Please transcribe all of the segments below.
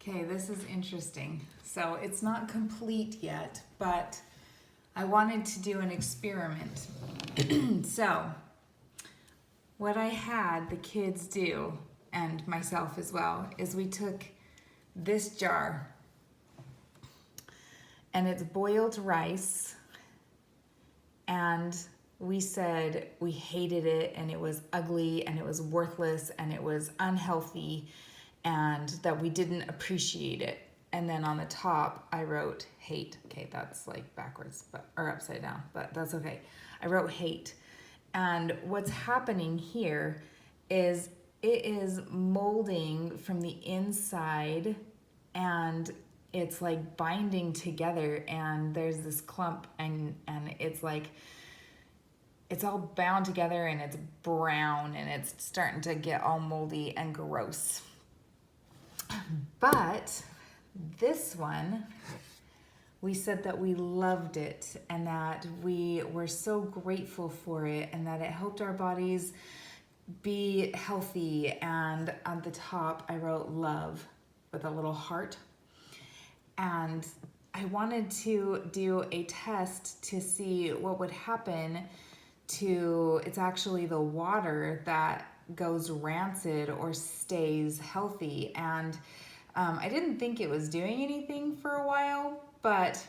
Okay, this is interesting. So it's not complete yet, but I wanted to do an experiment. So what I had the kids do, and myself as well, is we took this jar and it's boiled rice, and we said we hated it and it was ugly and it was worthless and it was unhealthy and that we didn't appreciate it. And then on the top I wrote hate. Okay, that's like backwards, or upside down, but that's okay. I wrote hate. And what's happening here is it is molding from the inside, and it's like binding together, and there's this clump, and it's like it's all bound together and it's brown and it's starting to get all moldy and gross. But this one, we said that we loved it and that we were so grateful for it and that it helped our bodies be healthy. And on the top, I wrote love with a little heart. And I wanted to do a test to see what would happen to, it's actually the water that goes rancid or stays healthy. And I didn't think it was doing anything for a while, but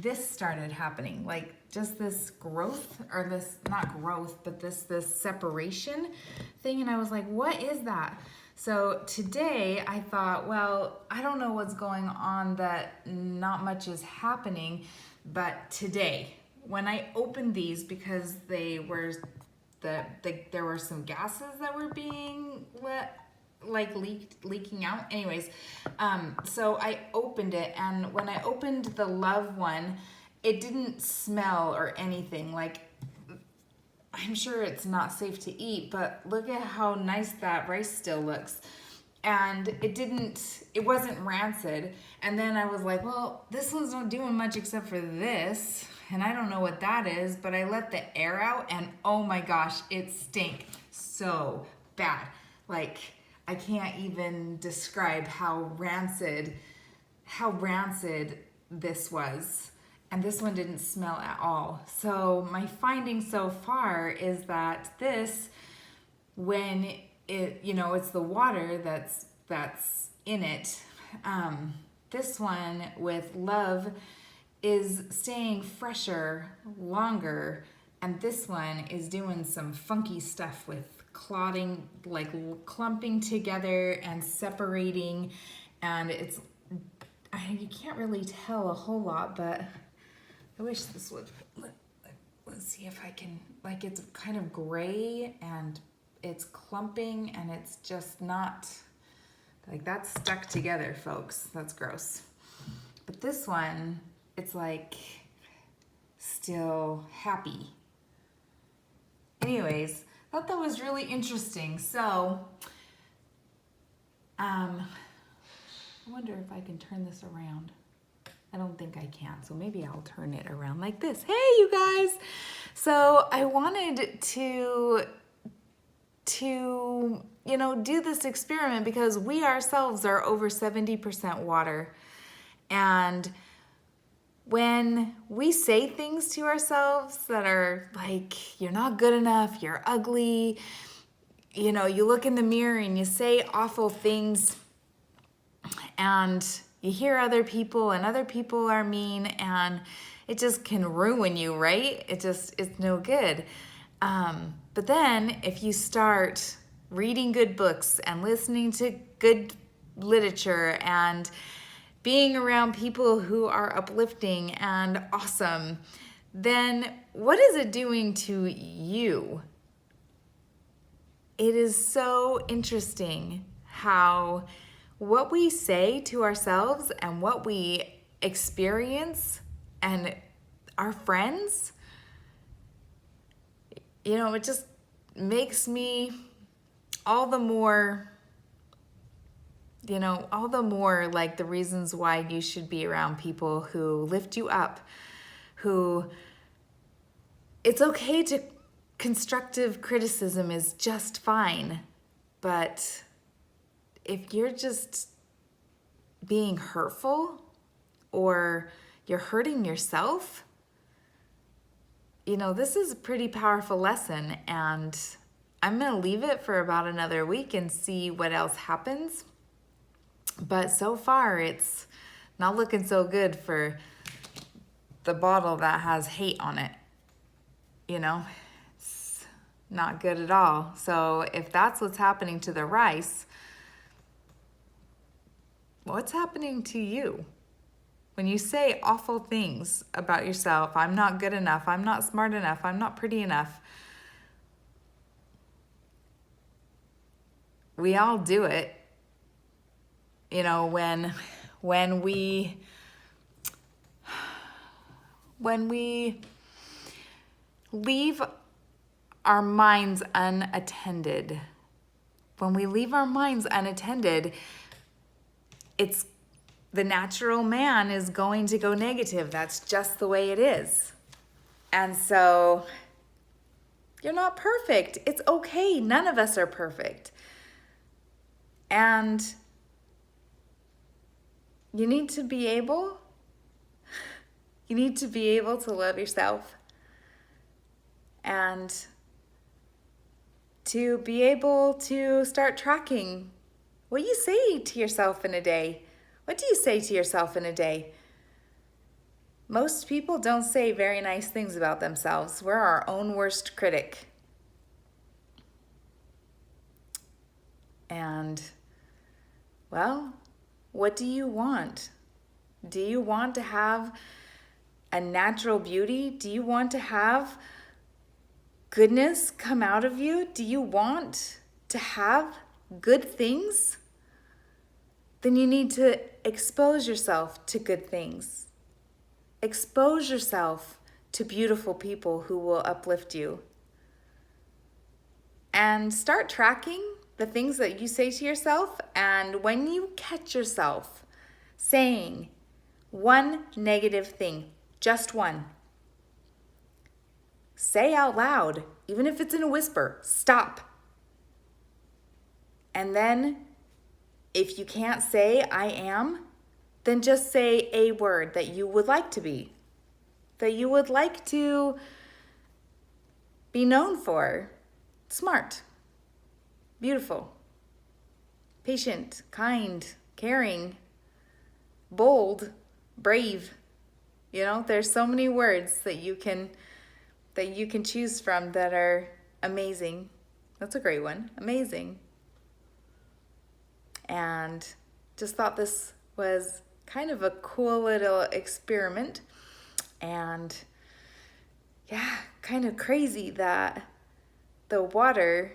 this started happening, like just this growth, or this, not growth, but this separation thing. And I was like, what is that? So today I thought, well, I don't know what's going on, that not much is happening, but today when I opened these, because they were there were some gases that were being leaking out. Anyways, so I opened it, and when I opened the love one, it didn't smell or anything. Like, I'm sure it's not safe to eat, but look at how nice that rice still looks. And it wasn't rancid. And then I was like, well, this one's not doing much except for this, and I don't know what that is, but I let the air out, and oh my gosh, it stank so bad. Like, I can't even describe how rancid this was. And this one didn't smell at all. So my finding so far is that this, when it, it's the water that's in it, this one with love is staying fresher longer, and this one is doing some funky stuff with clotting, like clumping together and separating, and you can't really tell a whole lot, but I wish this would, let's see if I can, like, it's kind of gray and it's clumping, and it's just not, like, that's stuck together, folks. That's gross. But this one, it's like still happy. Anyways, I thought that was really interesting. So, I wonder if I can turn this around. I don't think I can, so maybe I'll turn it around like this. Hey, you guys! So I wanted to do this experiment because we ourselves are over 70% water. And when we say things to ourselves that are like, you're not good enough, you're ugly, you look in the mirror and you say awful things, and you hear other people, and other people are mean, and it just can ruin you, right? It's no good. But then if you start reading good books and listening to good literature and being around people who are uplifting and awesome, then what is it doing to you? It is so interesting how what we say to ourselves and what we experience and our friends, it just makes me all the more like the reasons why you should be around people who lift you up, who, it's okay to, constructive criticism is just fine, but if you're just being hurtful or you're hurting yourself, this is a pretty powerful lesson, and I'm going to leave it for about another week and see what else happens. But so far, it's not looking so good for the bottle that has hate on it. It's not good at all. So if that's what's happening to the rice, what's happening to you? When you say awful things about yourself, I'm not good enough, I'm not smart enough, I'm not pretty enough. We all do it. When we leave our minds unattended, it's the natural man is going to go negative. That's just the way it is. And so you're not perfect. It's okay. None of us are perfect. And you need to be able to love yourself and to be able to start tracking what you say to yourself in a day. What do you say to yourself in a day? Most people don't say very nice things about themselves. We're our own worst critic. And, well, what do you want? Do you want to have a natural beauty? Do you want to have goodness come out of you? Do you want to have good things? Then you need to expose yourself to good things. Expose yourself to beautiful people who will uplift you. And start tracking the things that you say to yourself. And when you catch yourself saying one negative thing, just one, say out loud, even if it's in a whisper, stop. And then if you can't say I am, then just say a word that you would like to be, that you would like to be known for. Smart, beautiful, patient, kind, caring, bold, brave. There's so many words that you can choose from that are amazing. That's a great one. Amazing. And just thought this was kind of a cool little experiment. And yeah, kind of crazy that the water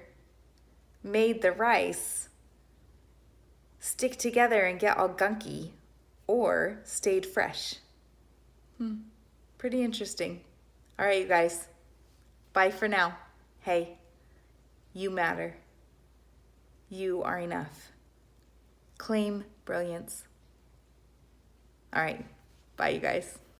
made the rice stick together and get all gunky or stayed fresh. Pretty interesting. All right, you guys. Bye for now. Hey, you matter. You are enough. Claim brilliance. All right. Bye, you guys.